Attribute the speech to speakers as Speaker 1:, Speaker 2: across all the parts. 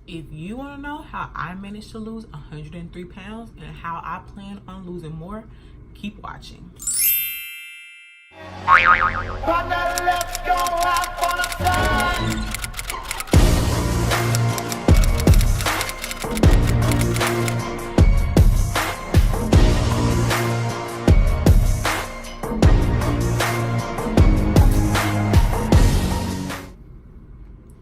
Speaker 1: If you want to know how I managed to lose 103 pounds and how I plan on losing more, keep watching.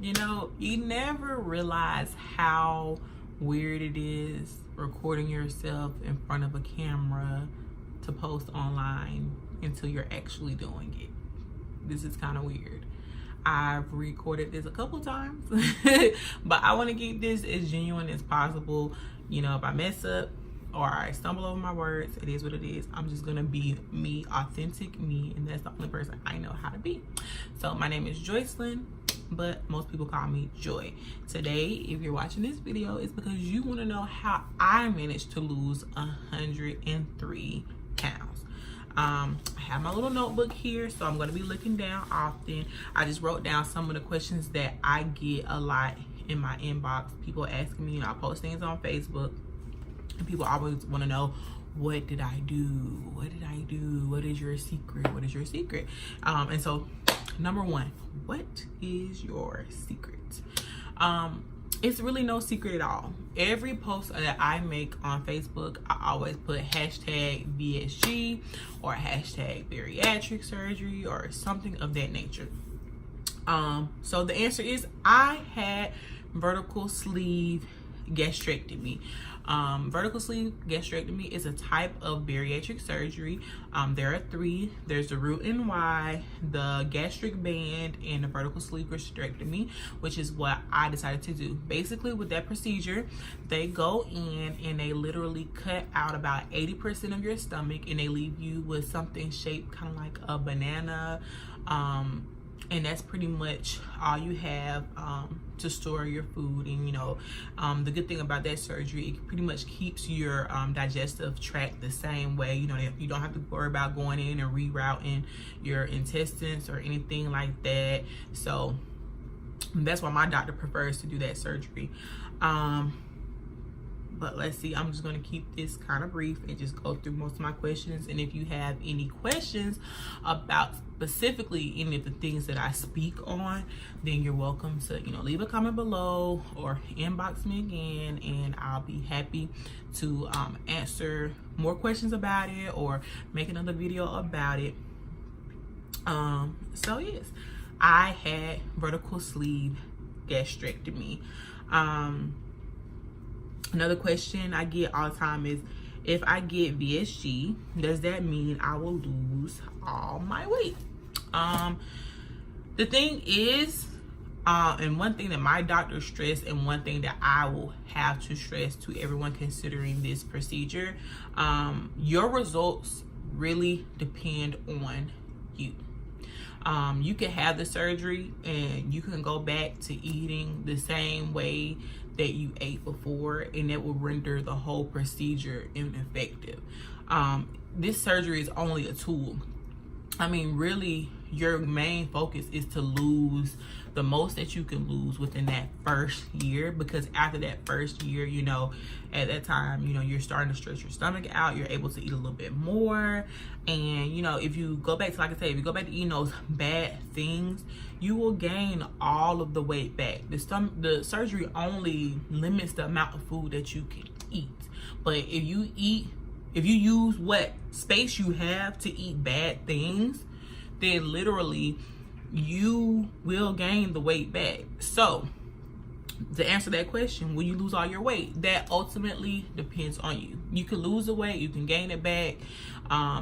Speaker 1: You know, you never realize how weird it is recording yourself in front of a camera to post online until you're actually doing it. This is kind of weird. I've recorded this a couple times, but I want to keep this as genuine as possible. You know, if I mess up or I stumble over my words, it is what it is. I'm just gonna be me, authentic me, and that's the only person I know how to be. So my name is Joycelyn, but most people call me Joy. Today, if you're watching this video, it's because you want to know how I managed to lose 103 pounds. I have my little notebook here, so I'm going to be looking down often. I just wrote down some of the questions that I get a lot in my inbox. People asking me, I post things on Facebook, and people always want to know, what did I do? What did I do? What is your secret? What is your secret? And so, number one, what is your secret? It's really no secret at all. Every post that I make on Facebook, I always put hashtag VSG or hashtag bariatric surgery or something of that nature. So the answer is I had vertical sleeve gastrectomy. Vertical sleeve gastrectomy is a type of bariatric surgery. There are three. There's the root and Y, the gastric band, and the vertical sleeve gastrectomy, which is what I decided to do. Basically, with that procedure, they go in and they literally cut out about 80% of your stomach, and they leave you with something shaped kind of like a banana. And that's pretty much all you have to store your food. And you know, the good thing about that surgery, it pretty much keeps your digestive tract the same way. You know, you don't have to worry about going in and rerouting your intestines or anything like that. So that's why my doctor prefers to do that surgery. But let's see, I'm just going to keep this kind of brief and just go through most of my questions. And if you have any questions about specifically any of the things that I speak on, then you're welcome to, you know, leave a comment below or inbox me again, and I'll be happy to answer more questions about it or make another video about it. So yes, I had vertical sleeve gastrectomy. Another question I get all the time is, if I get VSG, does that mean I will lose all my weight? The thing is, and one thing that my doctor stressed, and one thing that I will have to stress to everyone considering this procedure, your results really depend on you. You can have the surgery and you can go back to eating the same way that you ate before, and that will render the whole procedure ineffective. This surgery is only a tool. I mean, really, your main focus is to lose the most that you can lose within that first year, because after that first year, you know, at that time, you know, you're starting to stretch your stomach out, you're able to eat a little bit more. And you know, if you go back to, like I said, if you go back to eating those bad things, you will gain all of the weight back. The surgery only limits the amount of food that you can eat, but if you use what space you have to eat bad things, then literally you will gain the weight back. So to answer that question, will you lose all your weight? That ultimately depends on you. You can lose the weight, you can gain it back.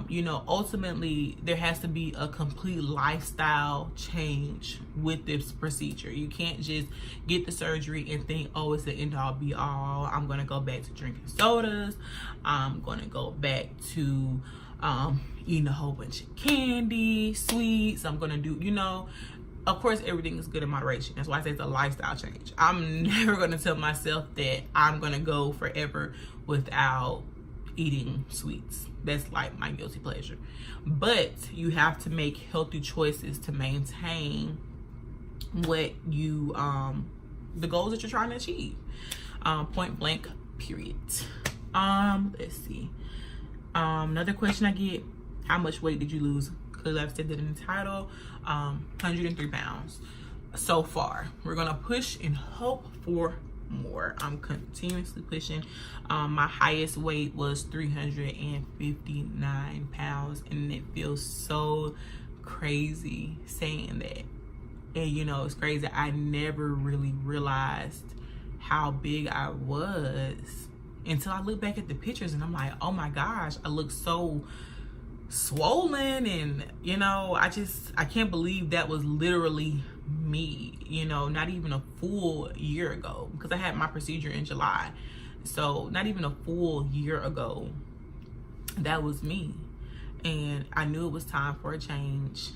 Speaker 1: You know, ultimately there has to be a complete lifestyle change with this procedure. You can't just get the surgery and think, oh, it's the end all be all. I'm gonna go back to drinking sodas. I'm gonna go back to eating a whole bunch of candy, sweets. I'm gonna do, you know, of course everything is good in moderation. That's why I say it's a lifestyle change. I'm never gonna tell myself that I'm gonna go forever without eating sweets. That's like my guilty pleasure. But you have to make healthy choices to maintain what you the goals that you're trying to achieve. Point blank, period. Let's see. Another question I get, how much weight did you lose? Because I've said that in the title. 103 pounds so far. We're gonna push and hope for more. I'm continuously pushing. My highest weight was 359 pounds, and it feels so crazy saying that. And you know, it's crazy, I never really realized how big I was until I look back at the pictures, and I'm like, oh my gosh, I look so swollen. And you know, I can't believe that was literally me, you know, not even a full year ago, because I had my procedure in July. So not even a full year ago, that was me. And I knew it was time for a change.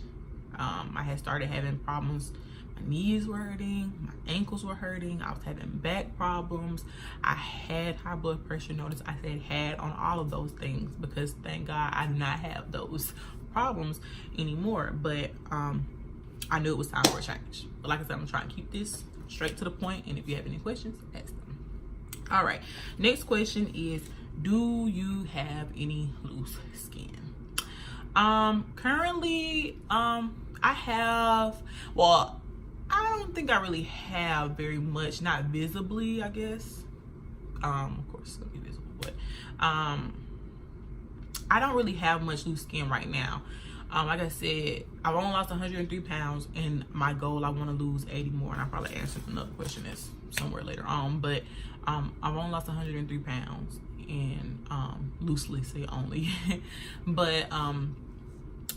Speaker 1: I had started having problems. My knees were hurting, my ankles were hurting, I was having back problems, I had high blood pressure. Notice I said had on all of those things, because thank God I do not have those problems anymore. But I knew it was time for a change. But like I said, I'm trying to keep this straight to the point, and if you have any questions, ask them. All right, next question is, do you have any loose skin? Currently, I have, well, I don't think I really have very much, not visibly, I guess. Of course it's gonna be visible, but I don't really have much loose skin right now. Like I said, I've only lost 103 pounds, and my goal, I want to lose 80 more, and I'll probably answer another question that's somewhere later on. But I've only lost 103 pounds, and loosely say only. But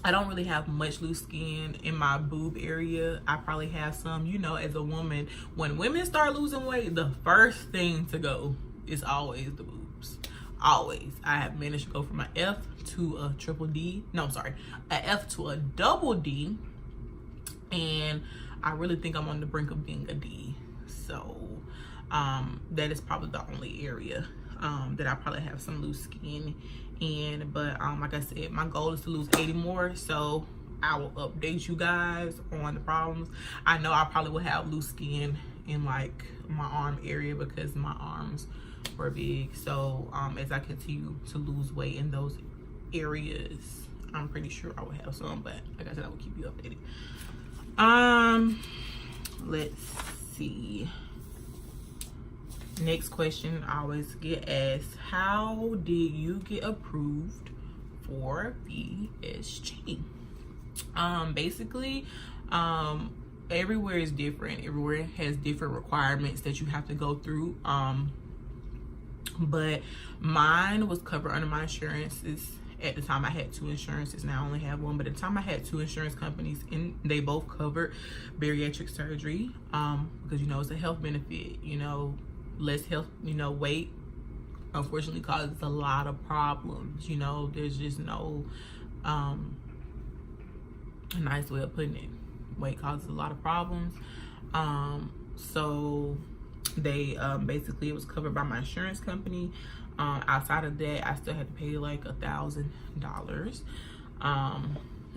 Speaker 1: I don't really have much loose skin in my boob area. I probably have some. You know, as a woman, when women start losing weight, the first thing to go is always the boobs. Always. I have managed to go from an F to a triple D. No, I'm sorry, a F to a double D. And I really think I'm on the brink of being a D. So that is probably the only area that I probably have some loose skin in. But like I said, my goal is to lose 80 more, so I will update you guys on the problems. I know I probably will have loose skin in like my arm area, because my arms were big. So as I continue to lose weight in those areas, I'm pretty sure I will have some. But like I said, I will keep you updated. Let's see. Next question I always get asked, how did you get approved for VSG? Basically, everywhere is different. Everywhere has different requirements that you have to go through. But mine was covered under my insurances. At the time I had 2 insurances, now I only have 1, but at the time I had 2 insurance companies, and they both covered bariatric surgery, because you know, it's a health benefit. You know, less health, you know, weight unfortunately causes a lot of problems. You know, there's just no a nice way of putting it. Weight causes a lot of problems. So they basically, it was covered by my insurance company. Outside of that, I still had to pay like $1,000, a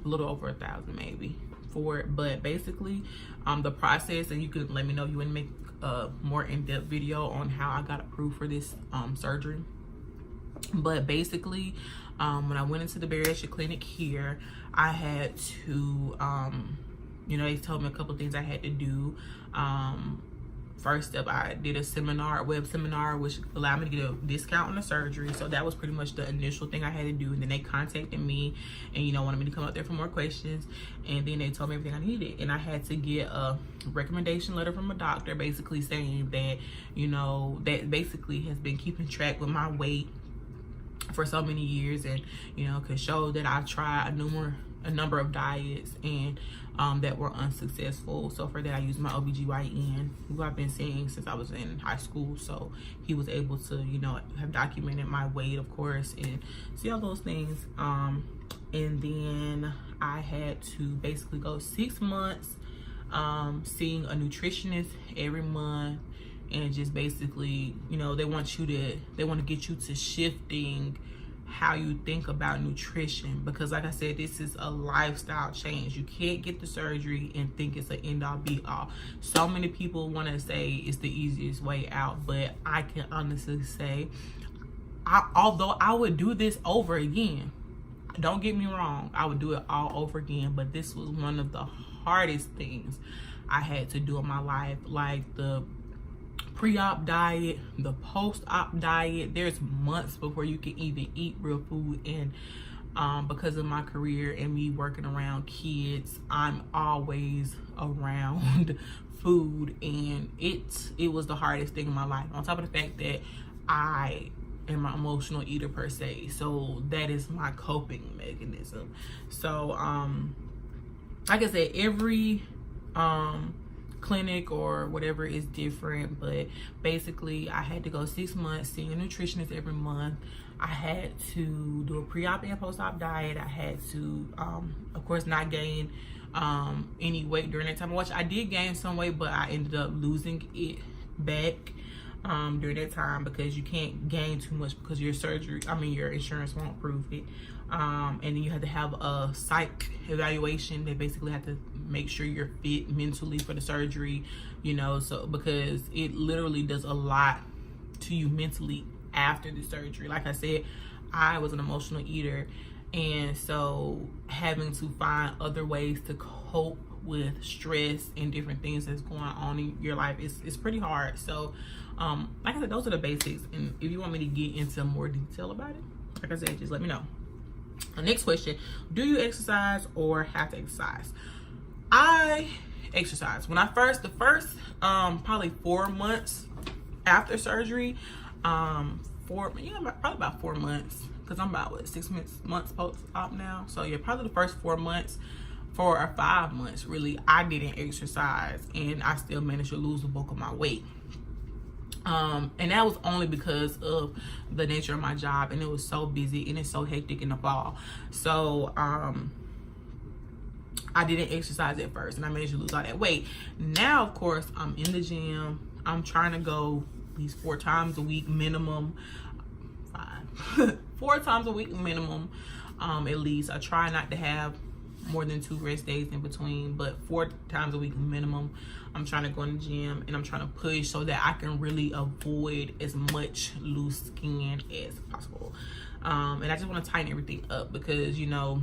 Speaker 1: little over $1,000 maybe for it. But basically, the process, and you could let me know you want to make a more in-depth video on how I got approved for this surgery. But basically, when I went into the bariatric clinic here, I had to, you know, they told me a couple things I had to do. First step, I did a seminar, a web seminar, which allowed me to get a discount on the surgery. So that was pretty much the initial thing I had to do. And then they contacted me and, you know, wanted me to come up there for more questions. And then they told me everything I needed. And I had to get a recommendation letter from a doctor basically saying that, you know, that basically has been keeping track with my weight for so many years, and, you know, could show that I tried a number of diets and that were unsuccessful. So for that, I used my OBGYN, who I've been seeing since I was in high school. So he was able to, you know, have documented my weight, of course, and see all those things. And then I had to basically go 6 months seeing a nutritionist every month, and just basically, you know, they want to get you to shifting how you think about nutrition, because like I said, this is a lifestyle change. You can't get the surgery and think it's an end-all be-all. So many people want to say it's the easiest way out, but I can honestly say, although I would do this over again, don't get me wrong, I would do it all over again, but this was one of the hardest things I had to do in my life. Like the pre-op diet, the post-op diet, there's months before you can even eat real food. And because of my career and me working around kids, I'm always around food, and it was the hardest thing in my life, on top of the fact that I am an emotional eater per se, so that is my coping mechanism. So like I said, every clinic or whatever is different, but basically I had to go 6 months seeing a nutritionist every month. I had to do a pre-op and post-op diet. I had to of course not gain any weight during that time, which I did gain some weight, but I ended up losing it back during that time, because you can't gain too much because your insurance won't approve it. And then you have to have a psych evaluation. They basically have to make sure you're fit mentally for the surgery, you know, so because it literally does a lot to you mentally after the surgery. Like I said, I was an emotional eater, and so having to find other ways to cope with stress and different things that's going on in your life is pretty hard. So like I said, those are the basics, and if you want me to get into more detail about it, like I said, just let me know. The next question: do you exercise or have to exercise? I exercise. When the first probably 4 months after surgery, probably about 4 months, because I'm about 6 months post-op now. So yeah, probably the first 4 months, 4 or 5 months really, I didn't exercise, and I still managed to lose the bulk of my weight. And that was only because of the nature of my job, and it was so busy and it's so hectic in the fall. So I didn't exercise at first, and I managed to lose all that weight. Now, of course, I'm in the gym. I'm trying to go at least 4 times a week minimum. 4 times a week minimum, at least. I try not to have more than 2 rest days in between, but 4 times a week minimum. I'm trying to go in the gym, and I'm trying to push so that I can really avoid as much loose skin as possible. And I just want to tighten everything up, because, you know,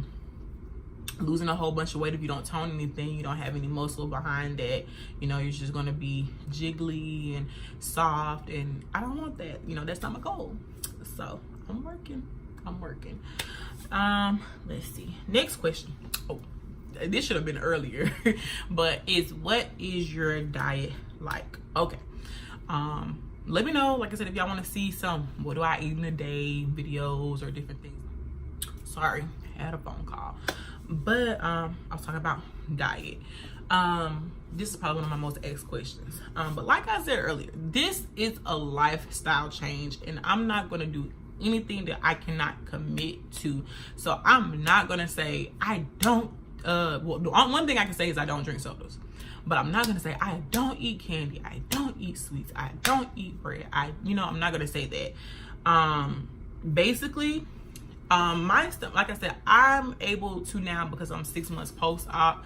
Speaker 1: losing a whole bunch of weight, if you don't tone anything, you don't have any muscle behind that, you know, you're just going to be jiggly and soft, and I don't want that. You know, that's not my goal. So I'm working. Let's see, next question. Oh, this should have been earlier, but what is your diet like? Okay, let me know, like I said, if y'all want to see some what do I eat in a day videos or different things. Sorry, I had a phone call. But I was talking about diet. This is probably one of my most asked questions. But like I said earlier, this is a lifestyle change, and I'm not going to do anything that I cannot commit to. So I'm not going to say I don't, one thing I can say is I don't drink sodas. But I'm not going to say I don't eat candy, I don't eat sweets, I don't eat bread. I'm not going to say that. Basically, my stuff, like I said, I'm able to now, because I'm 6 months post-op,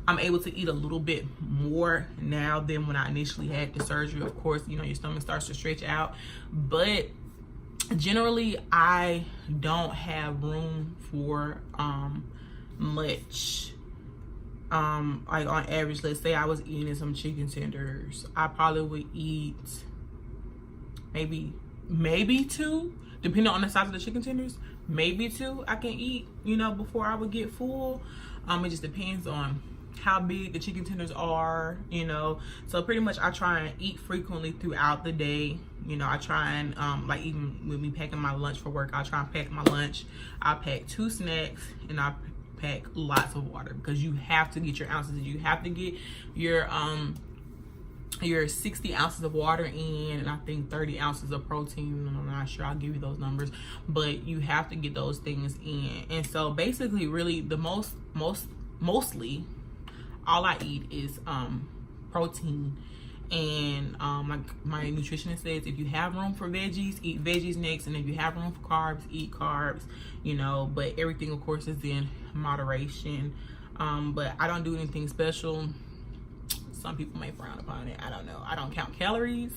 Speaker 1: I'm able to eat a little bit more now than when I initially had the surgery. Of course, you know, your stomach starts to stretch out, but generally I don't have room for much. Like on average, let's say I was eating some chicken tenders, I probably would eat maybe 2, depending on the size of the chicken tenders. Maybe 2 I can eat, you know, before I would get full. It just depends on how big the chicken tenders are, you know. So pretty much I try and eat frequently throughout the day. You know, I try and like even with me packing my lunch for work, I try and pack my lunch. I pack 2 snacks, and I pack lots of water, because you have to get your ounces. You have to get your 60 ounces of water in, and I think 30 ounces of protein. I'm not sure, I'll give you those numbers, but you have to get those things in. And so basically, really the mostly all I eat is protein And my nutritionist says if you have room for veggies, eat veggies next, and if you have room for carbs, eat carbs, you know, but everything of course is in moderation. But I don't do anything special. Some people may frown upon it, I don't know. I don't count calories.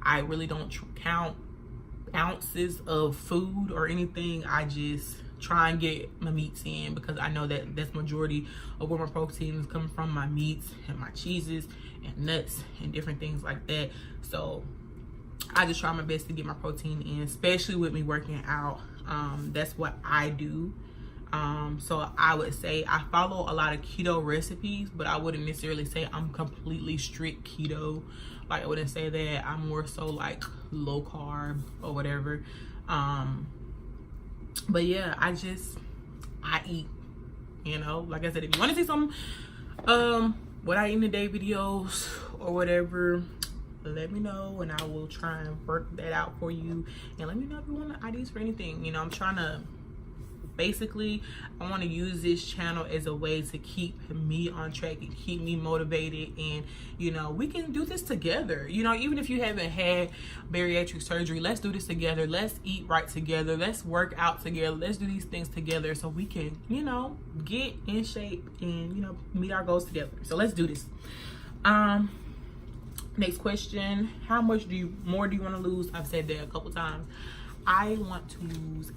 Speaker 1: I really don't count ounces of food or anything. I just try and get my meats in, because I know that that's majority of where my protein is coming from, my meats and my cheeses and nuts and different things like that. So I just try my best to get my protein in, especially with me working out. That's what I do. So I would say I follow a lot of keto recipes, but I wouldn't necessarily say I'm completely strict keto. Like, I wouldn't say that. I'm more so like low carb or whatever. But yeah, I eat, you know. Like I said, if you want to see some what I eat in the day videos or whatever, let me know and I will try and work that out for you. And let me know if you want ideas for anything. You know, I'm trying to, basically, I want to use this channel as a way to keep me on track and keep me motivated. And, you know, we can do this together. You know, even if you haven't had bariatric surgery, let's do this together. Let's eat right together. Let's work out together. Let's do these things together so we can, you know, get in shape and, you know, meet our goals together. So let's do this. Next question. How much more do you want to lose? I've said that a couple times. I want to lose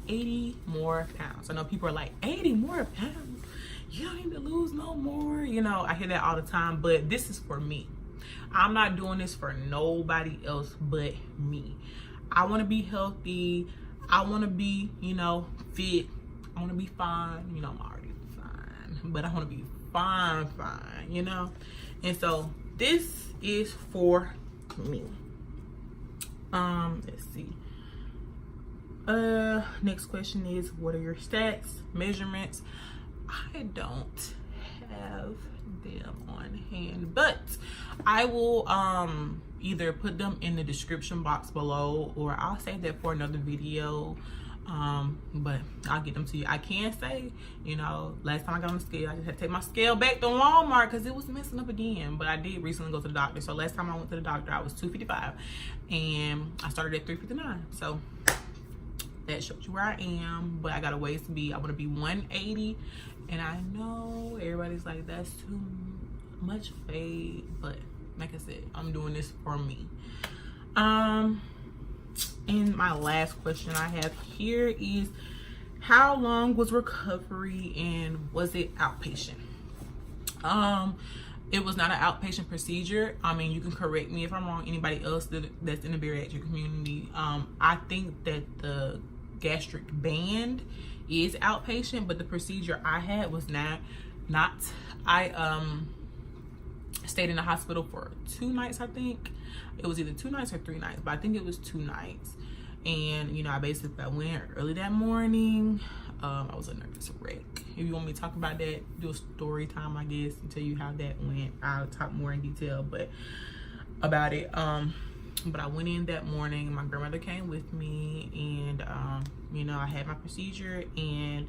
Speaker 1: 80 more pounds. I know people are like, 80 more pounds? You don't need to lose no more. You know, I hear that all the time, but this is for me. I'm not doing this for nobody else but me. I want to be healthy. I want to be, you know, fit. I want to be fine. You know, I'm already fine, but I want to be fine, you know? And so this is for me. Let's see. Next question is, what are your stats, measurements? I don't have them on hand, but I will either put them in the description box below, or I'll save that for another video. But I'll get them to you. I can say, you know, last time I got on the scale, I just had to take my scale back to Walmart because it was messing up again. But I did recently go to the doctor. So last time I went to the doctor, I was 255 and I started at 359. So that shows you where I am, but I got a ways to be. I want to be 180, and I know everybody's like, that's too much weight, but like I said, I'm doing this for me. And my last question I have here is, how long was recovery and was it outpatient? It was not an outpatient procedure. I mean, you can correct me if I'm wrong, anybody else that's in the bariatric community. I think that the gastric band is outpatient, but the procedure I had was not. I stayed in the hospital for 2 nights, I think. It was either 2 nights or 3 nights, but I think it was 2 nights. And, you know, I went early that morning. I was a nervous wreck. If you want me to talk about that, do a story time, I guess, and tell you how that went. I'll talk more in detail about it. But I went in that morning. My grandmother came with me, and, you know, I had my procedure, and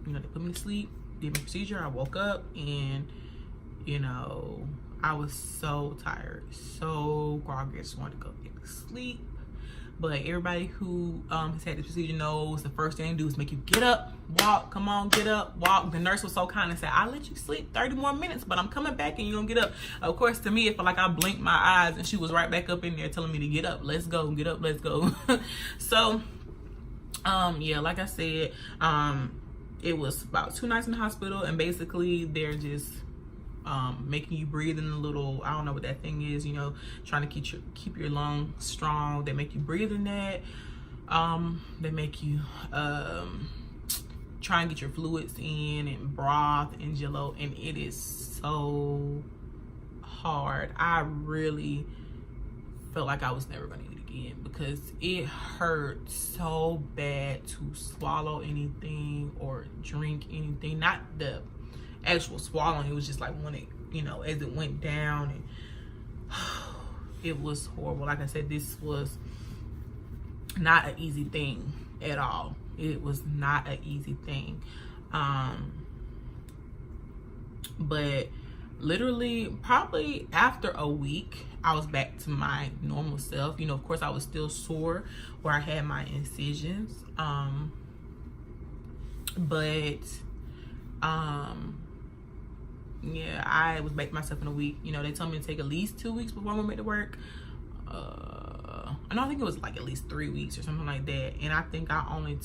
Speaker 1: you know, they put me to sleep, did my procedure. I woke up, and, you know, I was so tired, so groggy. I just wanted to go get to sleep. But everybody who has had this procedure knows the first thing they do is make you get up, walk, come on, get up, walk. The nurse was so kind and said, I'll let you sleep 30 more minutes, but I'm coming back and you're gonna get up. Of course, to me, it felt like I blinked my eyes and she was right back up in there telling me to get up, let's go, get up, let's go. So, yeah, like I said, it was about 2 nights in the hospital, and basically they're just making you breathe in a little, I don't know what that thing is, you know, trying to keep your lungs strong. They make you breathe in that. They make you try and get your fluids in, and broth and jello, and it is so hard. I really felt like I was never gonna eat again because it hurt so bad to swallow anything or drink anything. Not the actual swallowing, it was just like when it, you know, as it went down, and it was horrible. Like I said, this was not an easy thing at all. It was not an easy thing. But literally probably after a week I was back to my normal self. You know, of course I was still sore where I had my incisions, but yeah, I was back to myself in a week. You know, they told me to take at least 2 weeks before I went back to work. And I think it was like at least 3 weeks or something like that. And I think I only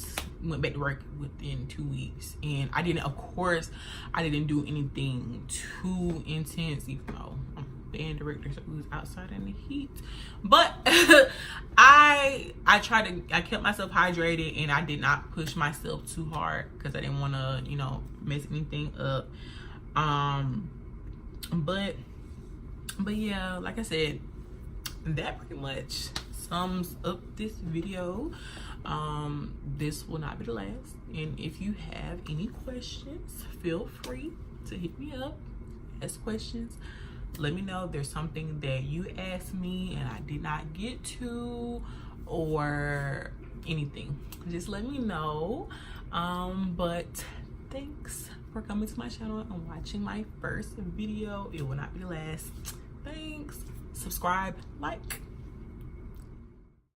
Speaker 1: went back to work within 2 weeks. And I didn't, of course, I didn't do anything too intense, even though I'm band director, so it was outside in the heat. But I kept myself hydrated, and I did not push myself too hard because I didn't want to, you know, mess anything up. But yeah, like I said, that pretty much sums up this video. This will not be the last, and if you have any questions, feel free to hit me up, ask questions. Let me know if there's something that you asked me and I did not get to, or anything. Just let me know. But thanks for coming to my channel and watching my first video. It will not be the last. Thanks. Subscribe, like.